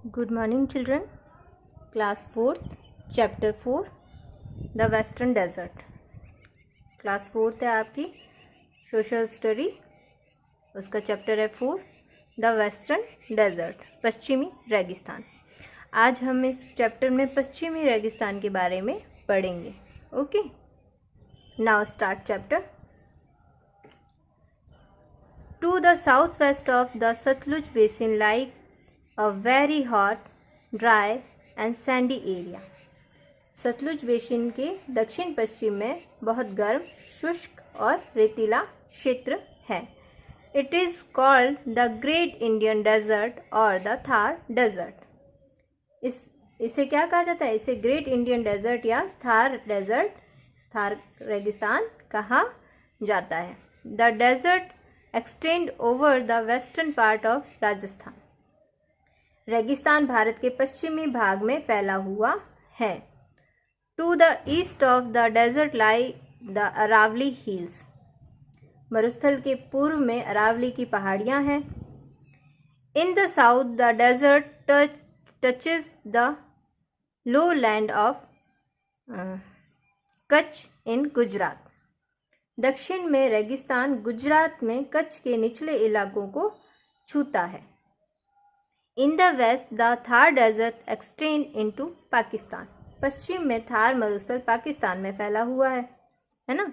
Good morning, children. Class 4th, Chapter 4, The Western Desert. Class 4th है आपकी social study. उसका chapter है 4, the western desert, पश्चिमी रेगिस्तान. आज हम इस चैप्टर में पश्चिमी रेगिस्तान के बारे में पढ़ेंगे. Okay, now start chapter. To the south west of the Sutlej basin like a very hot, dry and sandy area. Sutlej basin के दक्षिण पश्चिम में बहुत गर्म, शुष्क और रेतीला क्षेत्र है. It is called the Great Indian Desert or the Thar Desert. इसे क्या कहा जाता है? इसे ग्रेट इंडियन डेजर्ट या थार डेजर्ट, थार रेगिस्तान कहा जाता है. The desert extend over the western part of Rajasthan. रेगिस्तान भारत के पश्चिमी भाग में फैला हुआ है. To the east of the desert lie the Aravalli hills. मरुस्थल के पूर्व में अरावली की पहाड़ियाँ हैं. In the south the desert touches the lowland of Kutch in Gujarat. दक्षिण में रेगिस्तान गुजरात में कच्छ के निचले इलाकों को छूता है. In the west the Thar desert extend into Pakistan. पश्चिम में थार मरुस्थल पाकिस्तान में फैला हुआ है ना.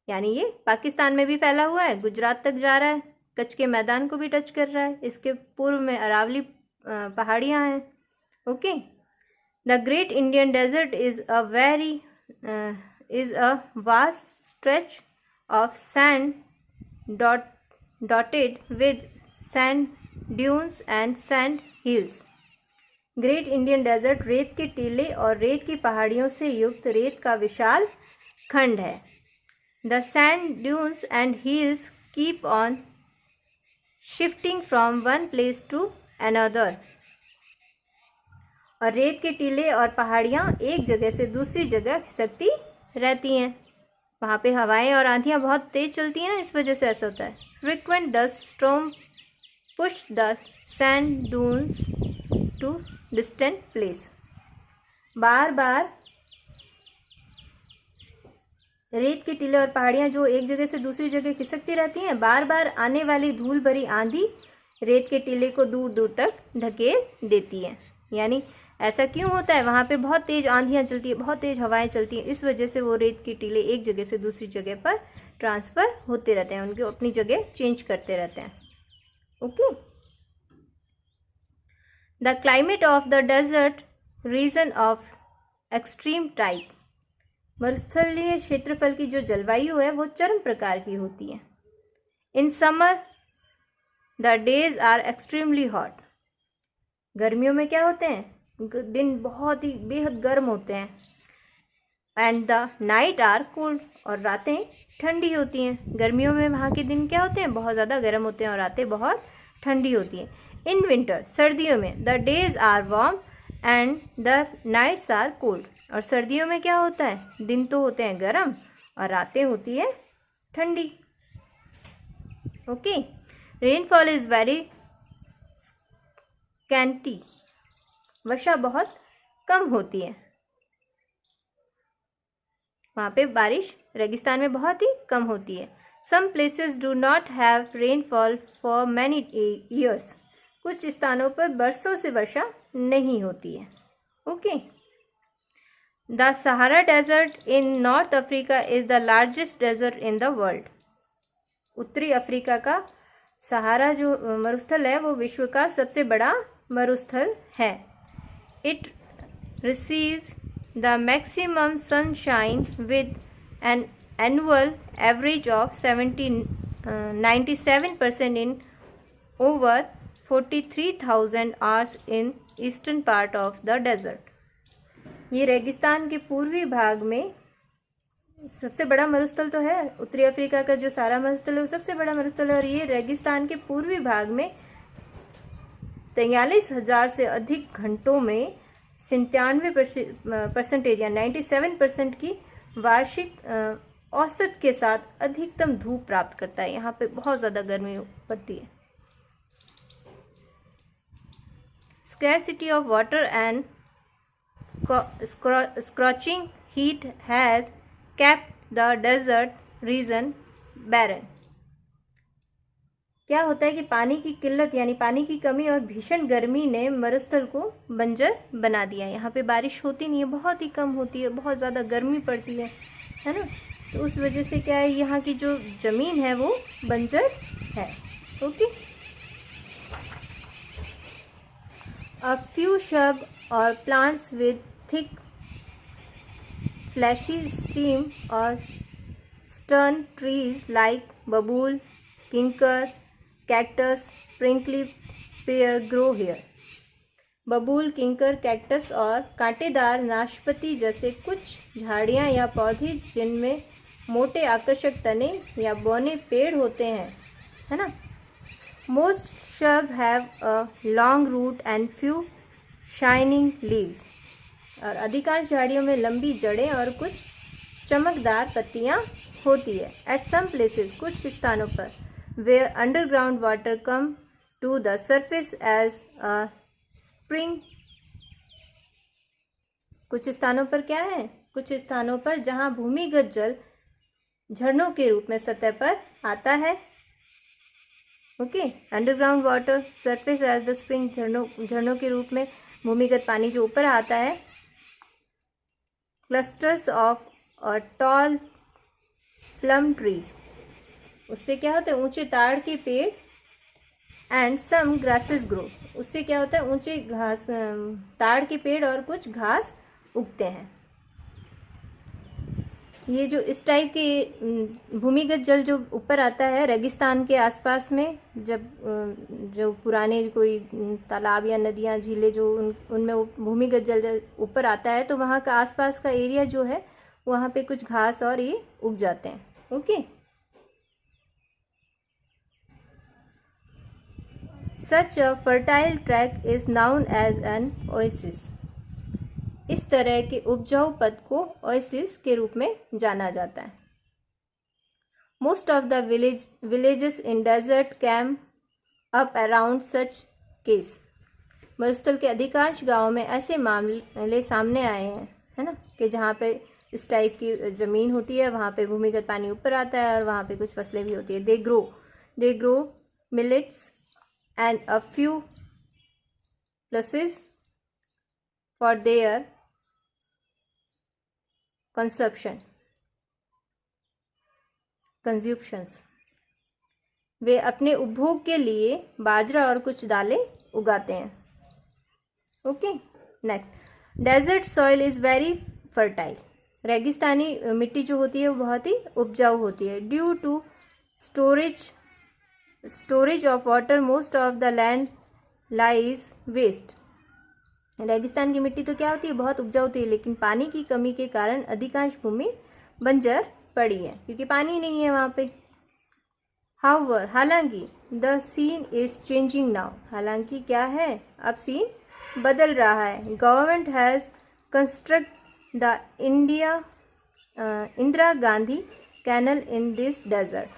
यानी ये पाकिस्तान में भी फैला हुआ है, गुजरात तक जा रहा है, कच्छ के मैदान को भी टच कर रहा है. इसके पूर्व में अरावली पहाड़ियाँ हैं. Okay, the Great Indian Desert is a vast stretch of sand dotted with sand dunes and sand hills. Great Indian Desert रेत के टीले और रेत की पहाड़ियों से युक्त रेत का विशाल खंड है. The sand dunes and hills keep on shifting from one place to another. और रेत के टीले और पहाड़ियाँ एक जगह से दूसरी जगह खिसकती रहती हैं. वहाँ पे हवाएं और आंधियाँ बहुत तेज चलती हैं ना, इस वजह से ऐसा होता है. Frequent dust storm push the sand dunes to distant place. बार बार रेत के टीले और पहाड़ियाँ जो एक जगह से दूसरी जगह खिसकती रहती हैं, बार बार आने वाली धूल भरी आंधी रेत के टीले को दूर दूर तक ढकेल देती है. यानी ऐसा क्यों होता है? वहाँ पे बहुत तेज आंधियाँ चलती है, बहुत तेज हवाएं चलती हैं, इस वजह से वो रेत के टीले एक जगह से दूसरी जगह पर ट्रांसफ़र होते रहते हैं, उनको अपनी जगह चेंज करते रहते हैं. Okay. The climate of the desert region of extreme type. मरुस्थलीय क्षेत्रफल की जो जलवायु है वो चरम प्रकार की होती है. In summer the days are extremely hot. गर्मियों में क्या होते हैं? दिन बहुत ही बेहद गर्म होते हैं. And the night are cold. और रातें ठंडी होती हैं. गर्मियों में वहाँ के दिन क्या होते हैं? बहुत ज़्यादा गर्म होते हैं और रातें बहुत ठंडी होती हैं. इन विंटर, सर्दियों में, the days are warm and the nights are cold. और सर्दियों में क्या होता है? दिन तो होते हैं गर्म और रातें होती है ठंडी. Okay, rainfall is very scanty. वर्षा बहुत कम होती है. वहाँ पे बारिश रेगिस्तान में बहुत ही कम होती है. Some places do not have rainfall for many years. कुछ स्थानों पर बरसों से वर्षा नहीं होती है. Okay, the Sahara desert in North Africa is the largest desert in the world. उत्तरी अफ्रीका का सहारा जो मरुस्थल है वो विश्व का सबसे बड़ा मरुस्थल है. It receives the maximum sunshine with an annual average of 97% in over 43,000 hours in eastern part of the desert. ये रेगिस्तान के पूर्वी भाग में सबसे बड़ा मरुस्थल तो है. उत्तरी अफ्रीका का जो सारा मरुस्थल है वो सबसे बड़ा मरुस्थल है. और ये रेगिस्तान के पूर्वी भाग में 43,000 से अधिक घंटों में 97% या 97% की वार्षिक औसत के साथ अधिकतम धूप प्राप्त करता है. यहाँ पे बहुत ज़्यादा गर्मी पड़ती है. scarcity of water and scorching heat has kept the desert region barren. क्या होता है कि पानी की किल्लत यानी पानी की कमी और भीषण गर्मी ने मरुस्थल को बंजर बना दिया। यहाँ पे बारिश होती नहीं है, बहुत ही कम होती है, बहुत ज़्यादा गर्मी पड़ती है ना। तो उस वजह से क्या है, यहाँ की जो ज़मीन है वो बंजर है। Okay, a few shrub or plants with thick fleshy stem or stern trees like babul, kinkar, cactus, prickly pear grow here. बबूल, किंकर, कैक्टस और कांटेदार नाशपाती जैसे कुछ झाड़ियाँ या पौधे जिनमें मोटे आकर्षक तने या बौने पेड़ होते हैं, है ना। Most shrub have a long root and few shining leaves. और अधिकांश झाड़ियों में लंबी जड़ें और कुछ चमकदार पत्तियाँ होती है। एट सम प्लेसेस, कुछ स्थानों पर, where underground water come to the surface as a spring. कुछ स्थानों पर क्या है, कुछ स्थानों पर जहाँ भूमिगत जल झरनों के रूप में सतह पर आता है। Okay, underground water, surface as the spring, झरनों के रूप में भूमिगत पानी जो ऊपर आता है। Clusters of tall plum trees, उससे क्या होता है, ऊंचे ताड़ के पेड़। एंड सम ग्रासेस ग्रो, उससे क्या होता है, ऊंचे घास, ताड़ के पेड़ और कुछ घास उगते हैं। ये जो इस टाइप के भूमिगत जल जो ऊपर आता है रेगिस्तान के आसपास में, जब जो पुराने कोई तालाब या नदियाँ, झीलें जो उनमें भूमिगत जल ऊपर आता है, तो वहाँ का आसपास का एरिया जो है वहाँ पे कुछ घास और ये उग जाते हैं। Okay, such a fertile track is known as an oasis. इस तरह के उपजाऊ पद को ओएसिस के रूप में जाना जाता है। Most of the villages in desert came up around such case. मरुस्थल के अधिकांश गांवों में ऐसे मामले सामने आए हैं, है ना, कि जहाँ पे इस टाइप की ज़मीन होती है, वहाँ पे भूमिगत पानी ऊपर आता है और वहाँ पे कुछ फसलें भी होती है। They grow millets and a few pulses for their consumptions. वे अपने उपभोग के लिए बाजरा और कुछ दालें उगाते हैं। Okay, next, desert soil is very fertile. रेगिस्तानी मिट्टी जो होती है वो बहुत ही उपजाऊ होती है। Due to storage of water most of the land lies waste. रेगिस्तान की मिट्टी तो क्या होती है, बहुत उपजाऊ होती है, लेकिन पानी की कमी के कारण अधिकांश भूमि बंजर पड़ी है क्योंकि पानी नहीं है वहाँ पे। हाउवर, हालांकि, the scene is changing now. हालांकि क्या है, अब सीन बदल रहा है। Government has construct the Indira Gandhi canal in this desert.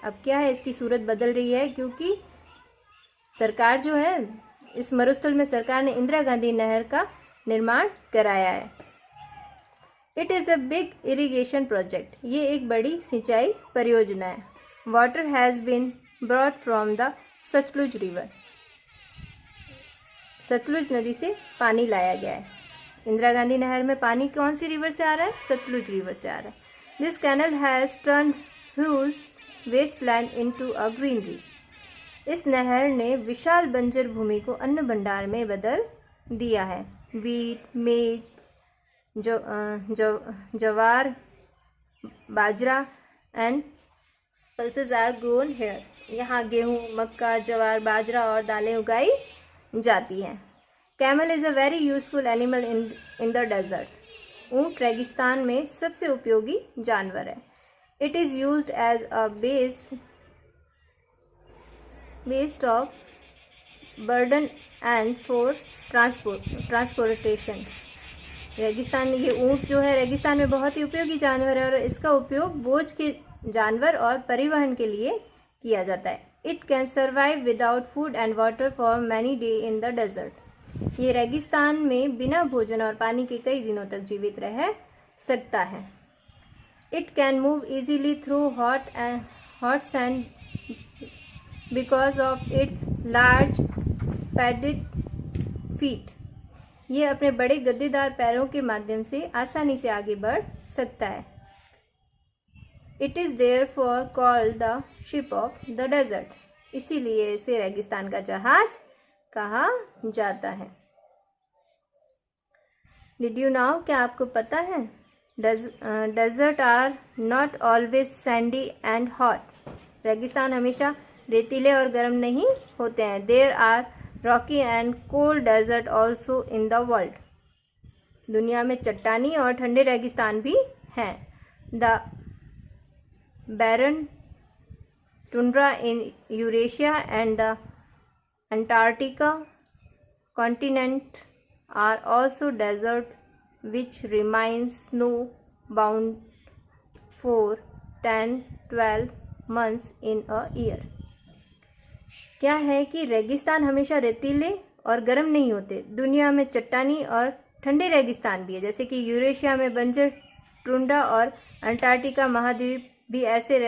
अब क्या है, इसकी सूरत बदल रही है क्योंकि सरकार जो है, इस मरुस्थल में सरकार ने इंदिरा गांधी नहर का निर्माण कराया है। It is a big irrigation project. ये एक बड़ी सिंचाई परियोजना है। Water has been brought from the Sutlej river. Sutlej नदी से पानी लाया गया है। इंदिरा गांधी नहर में पानी कौन सी रिवर से आ रहा है, सतलुज रिवर से आ रहा है। This canal has turn huge wasteland into a greenery. इस नहर ने विशाल बंजर भूमि को अन्न भंडार में बदल दिया है। Wheat, maize, jowar, bajra and pulses are grown here. यहाँ गेहूँ, मक्का, जवार, बाजरा और दालें उगाई जाती हैं। Camel is a very useful animal in the desert. ऊँट रेगिस्तान में सबसे उपयोगी जानवर है। It is used as a beast of burden and for transportation. रेगिस्तान में ये ऊँट जो है रेगिस्तान में बहुत ही उपयोगी जानवर है और इसका उपयोग बोझ के जानवर और परिवहन के लिए किया जाता है। It can survive without food and water for many day in the desert. ये रेगिस्तान में बिना भोजन और पानी के कई दिनों तक जीवित रह सकता है। It can move easily through hot sand because of its large padded feet. ये अपने बड़े गद्देदार पैरों के माध्यम से आसानी से आगे बढ़ सकता है। It is therefore called the ship of the desert. इसीलिए इसे रेगिस्तान का जहाज कहा जाता है। डिड यू नाउ, क्या आपको पता है? Desert are not always sandy and hot. रेगिस्तान हमेशा रेतीले और गर्म नहीं होते हैं। There are rocky and cold desert also in the world. दुनिया में चट्टानी और ठंडे रेगिस्तान भी हैं। The barren tundra in Eurasia and the Antarctica continent are also desert which remain snow bound for 10-12 months in a year। क्या है कि रेगिस्तान हमेशा रेतीले और गर्म नहीं होते। दुनिया में चट्टानी और ठंडे रेगिस्तान भी है, जैसे कि यूरेशिया में बंजर टुंड्रा और अंटार्कटिका महाद्वीप भी ऐसे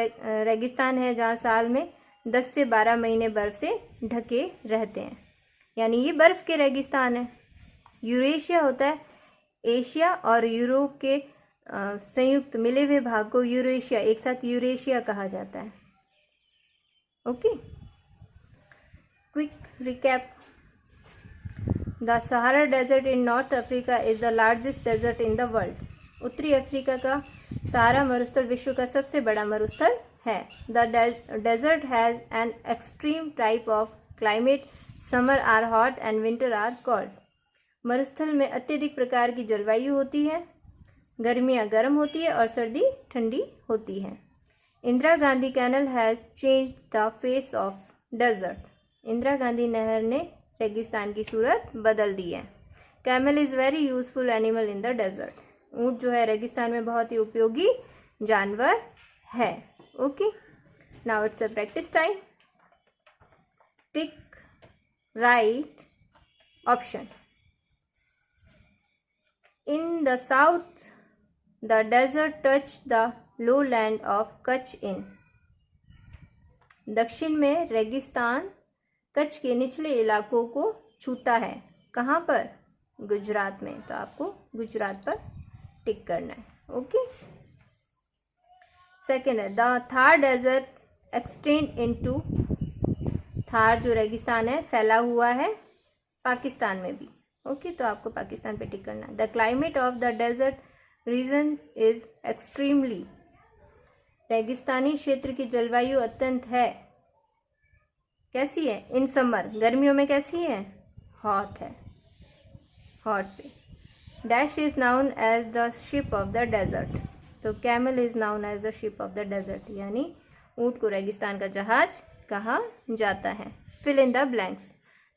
रेगिस्तान है जहाँ साल में 10 से 12 महीने बर्फ़ से ढके रहते हैं, यानी ये बर्फ़ के रेगिस्तान है। यूरेशिया होता है एशिया और यूरोप के संयुक्त मिले हुए भाग को यूरेशिया, एक साथ यूरेशिया कहा जाता है। Okay, quick recap. The Sahara desert in North Africa is the largest desert in the world. उत्तरी अफ्रीका का सहारा मरुस्थल विश्व का सबसे बड़ा मरुस्थल है। The desert has an extreme type of climate. Summer are hot and winter are cold. मरुस्थल में अत्यधिक प्रकार की जलवायु होती है। गर्मियाँ गर्म होती है और सर्दी ठंडी होती है। Indira Gandhi canal has change the face of desert. Indira Gandhi नहर ने रेगिस्तान की सूरत बदल दी है। Camel is very useful animal in the desert. ऊँट जो है रेगिस्तान में बहुत ही उपयोगी जानवर है। Okay, now it's a practice time. Pick right option. In the south, the desert touched the lowland of Kutch in। दक्षिण में रेगिस्तान कच्छ के निचले इलाकों को छूता है। कहाँ पर? गुजरात में। तो आपको गुजरात पर टिक करना है। ओके, सेकेंड है the Thar desert extend into. Thar जो रेगिस्तान है फैला हुआ है पाकिस्तान में भी। ओके, तो आपको पाकिस्तान पे टिक करना है। The climate of the desert region is extremely. रेगिस्तानी क्षेत्र की जलवायु अत्यंत है। कैसी है? इन समर, गर्मियों में कैसी है? हॉट है, हॉट पे। Dash is known as the ship of the desert. तो camel is known as the ship of the desert, यानी ऊँट को रेगिस्तान का जहाज कहा जाता है। Fill in the blanks.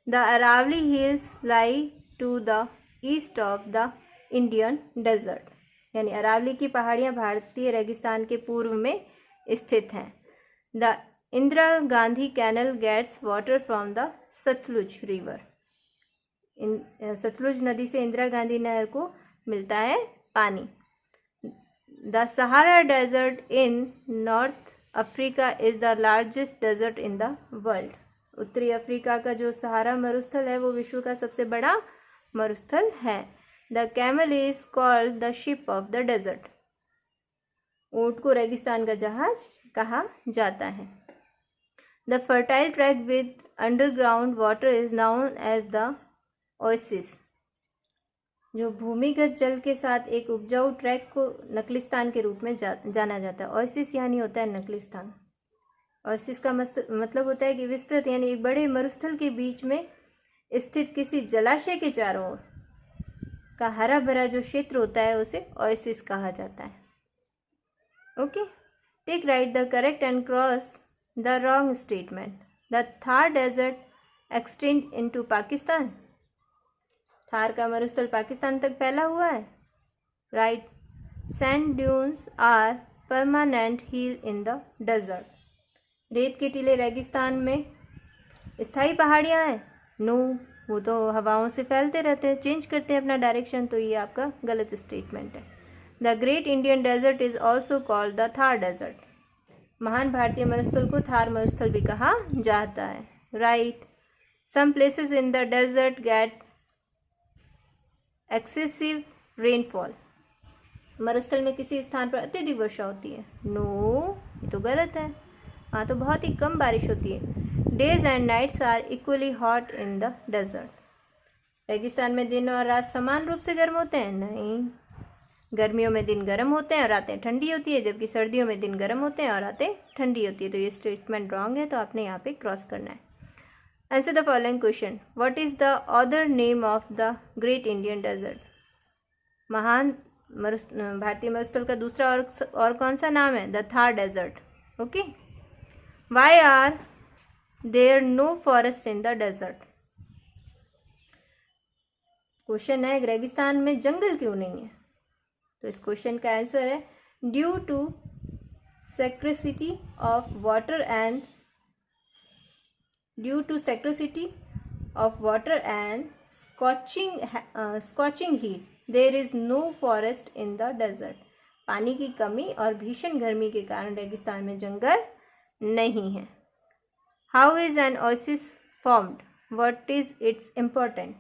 The Aravalli hills lie to the east of the Indian desert, यानी अरावली की पहाड़ियाँ भारतीय रेगिस्तान के पूर्व में स्थित हैं। The Indira Gandhi canal gets water from the Sutlej river. Sutlej नदी से इंदिरा गांधी नहर को मिलता है पानी। The Sahara desert in North Africa is the largest desert in the world. उत्तरी अफ्रीका का जो सहारा मरुस्थल है वो विश्व का सबसे बड़ा मरुस्थल है। The camel is called the ship of the desert. ऊँट को रेगिस्तान का जहाज कहा जाता है। The fertile track with underground water is known as the oasis. जो भूमिगत जल के साथ एक उपजाऊ ट्रैक को नकलिस्तान के रूप में जाना जाता है। ओएसिस यानी होता है नकलिस्तान। ओएसिस का मतलब होता है कि विस्तृत, यानी एक बड़े मरुस्थल के बीच में स्थित किसी जलाशय के चारों ओर का हरा भरा जो क्षेत्र होता है उसे ओएसिस कहा जाता है। Okay, take right the correct and cross the wrong statement. The Thar desert extend into Pakistan. Thar का मरुस्थल पाकिस्तान तक फैला हुआ है। Right, sand dunes are permanent hill in the desert. रेत के टीले रेगिस्तान में स्थायी पहाड़ियाँ हैं। नो, वो तो हवाओं से फैलते रहते हैं, चेंज करते हैं अपना डायरेक्शन, तो ये आपका गलत स्टेटमेंट है। The Great Indian Desert is also called the Thar desert. महान भारतीय मरुस्थल को थार मरुस्थल भी कहा जाता है। Right. Some places in the desert get excessive rainfall. मरुस्थल में किसी स्थान पर अत्यधिक वर्षा होती है। नो, ये तो गलत है। हाँ, तो बहुत ही कम बारिश होती है। Days and nights are equally hot in the desert. रेगिस्तान में दिन और रात समान रूप से गर्म होते हैं? नहीं, गर्मियों में दिन गर्म होते हैं और रातें ठंडी होती है, जबकि सर्दियों में दिन गर्म होते हैं और रातें ठंडी होती है। तो ये स्टेटमेंट रॉन्ग है, तो आपने यहाँ पे क्रॉस करना है। Answer the following question. What is the other name of the Great Indian Desert? महान भारतीय मरुस्थल का दूसरा और कौन सा नाम है? The Thar desert. Okay. Why are there no forest in the desert? Question है रेगिस्तान में जंगल क्यों नहीं है? तो इस क्वेश्चन का आंसर है due to scarcity of water and scorching heat there is no forest in the desert। पानी की कमी और भीषण गर्मी के कारण रेगिस्तान में जंगल नहीं है। How is an oasis formed? What is its important?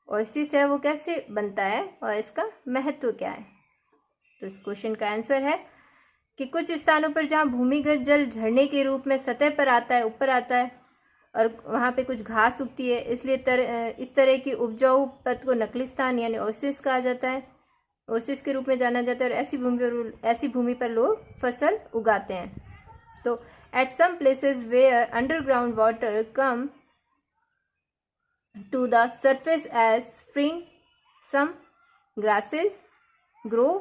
Oasis है वो कैसे बनता है और इसका महत्व क्या है? तो इस क्वेश्चन का आंसर है कि कुछ स्थानों पर जहाँ भूमिगत जल झरने के रूप में सतह पर आता है, ऊपर आता है, और वहाँ पे कुछ घास उगती है, इसलिए इस तरह की उपजाऊ पथ को नकलिस्तान यानी ओएसिस कहा जाता है, ओएसिस के रूप में जाना जाता है। और ऐसी भूमि पर लोग फसल उगाते हैं। तो at some places where underground water come to the surface as spring, some grasses grow.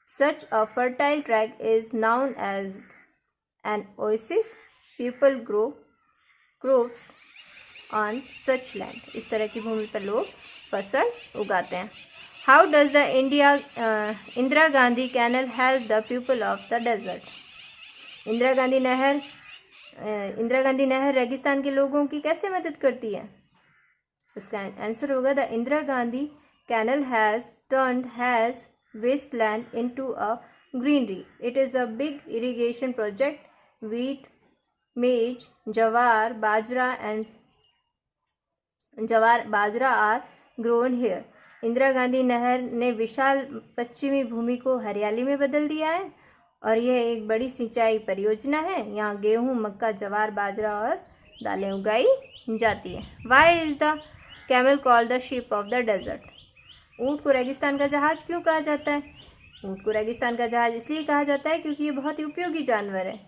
Such a fertile tract is known as an oasis. People grow crops on such land. इस तरह की भूमि पर लोग फसल उगाते हैं। How does the Indira Gandhi Canal help the people of the desert? Indira Gandhi नहर रेगिस्तान के लोगों की कैसे मदद करती है? उसका आंसर होगा the Indira Gandhi canal has turned wasteland into a greenery. It is a big irrigation project. Wheat, maize, jawar, bajra are grown here. Indira Gandhi नहर ने विशाल पश्चिमी भूमि को हरियाली में बदल दिया है और यह एक बड़ी सिंचाई परियोजना है। यहाँ गेहूँ, मक्का, जवार, बाजरा और दालें उगाई जाती है। Why is the camel called the ship of the desert? ऊँट को रेगिस्तान का जहाज क्यों कहा जाता है? ऊँट को रेगिस्तान का जहाज इसलिए कहा जाता है क्योंकि ये बहुत ही उपयोगी जानवर है।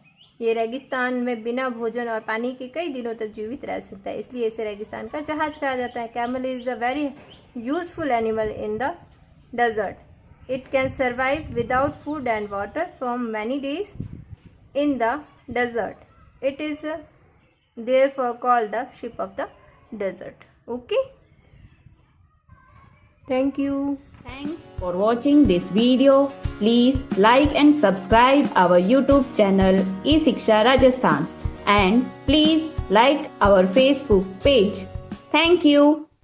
ये रेगिस्तान में बिना भोजन और पानी के कई दिनों तक जीवित रह सकता है, इसलिए इसे रेगिस्तान का जहाज कहा जाता है। Camel is a very useful animal in the desert. It can survive without food and water from many days in the desert. It is therefore called the ship of the desert. Okay, thank you. Thanks for watching this video. Please like and subscribe our YouTube channel eShiksha Rajasthan, and please like our Facebook page. Thank you.